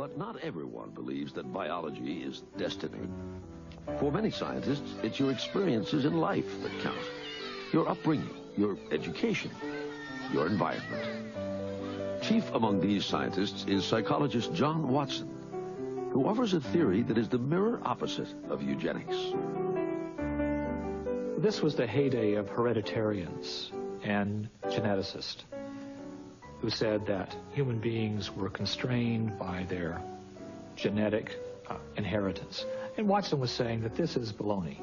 But not everyone believes that biology is destiny. For many scientists, it's your experiences in life that count. Your upbringing, your education, your environment. Chief among these scientists is psychologist John Watson, who offers a theory that is the mirror opposite of eugenics. This was the heyday of hereditarians and geneticists who said that human beings were constrained by their genetic inheritance. And Watson was saying that this is baloney,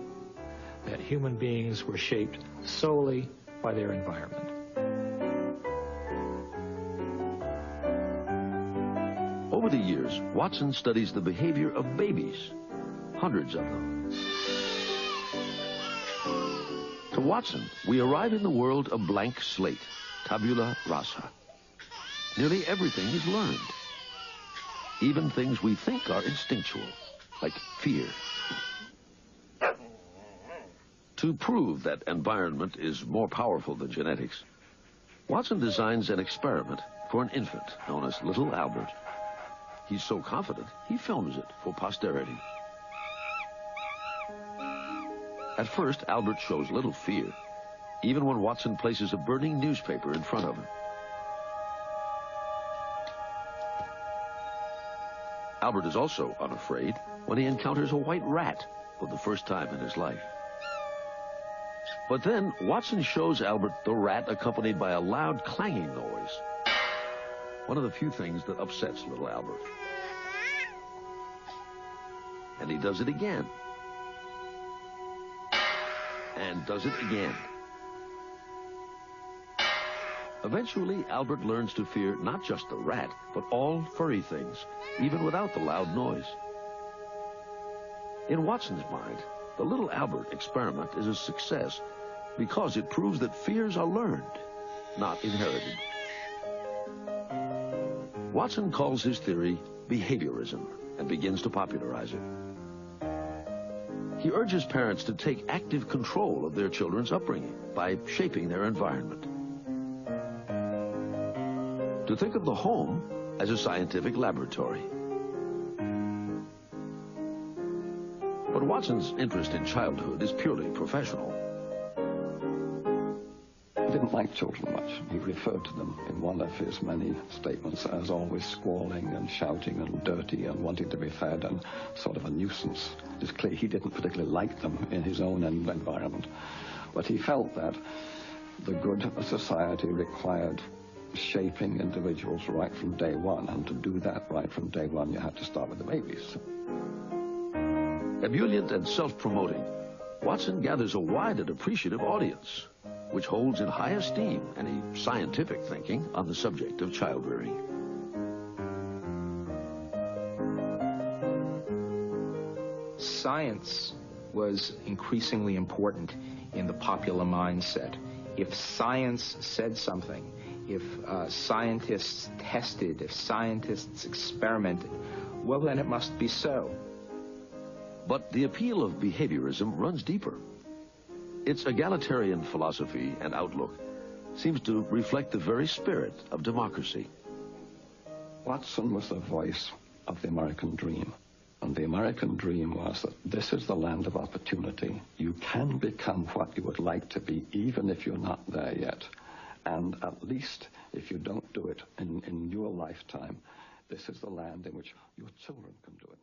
that human beings were shaped solely by their environment. Over the years, Watson studies the behavior of babies, hundreds of them. To Watson, we arrive in the world a blank slate, tabula rasa. Nearly everything is learned, even things we think are instinctual, like fear. To prove that environment is more powerful than genetics, Watson designs an experiment for an infant known as Little Albert. He's so confident, he films it for posterity. At first, Albert shows little fear, even when Watson places a burning newspaper in front of him. Albert is also unafraid when he encounters a white rat for the first time in his life. But then Watson shows Albert the rat accompanied by a loud clanging noise. One of the few things that upsets little Albert. And he does it again. And does it again. Eventually, Albert learns to fear not just the rat, but all furry things, even without the loud noise. In Watson's mind, the Little Albert experiment is a success because it proves that fears are learned, not inherited. Watson calls his theory behaviorism and begins to popularize it. He urges parents to take active control of their children's upbringing by shaping their environment. To think of the home as a scientific laboratory. But Watson's interest in childhood is purely professional. He didn't like children much. He referred to them in one of his many statements as always squalling and shouting and dirty and wanting to be fed and sort of a nuisance. It's clear he didn't particularly like them in his own environment. But he felt that the good of society required shaping individuals right from day one, and to do that right from day one, you had to start with the babies. Ebullient and self-promoting, Watson gathers a wide and appreciative audience, which holds in high esteem any scientific thinking on the subject of child rearing. Science was increasingly important in the popular mindset. If science said something, if scientists tested, if scientists experimented, well, then it must be so. But the appeal of behaviorism runs deeper. Its egalitarian philosophy and outlook seems to reflect the very spirit of democracy. Watson was the voice of the American dream. And the American dream was that this is the land of opportunity. You can become what you would like to be, even if you're not there yet. And at least if you don't do it in your lifetime, this is the land in which your children can do it.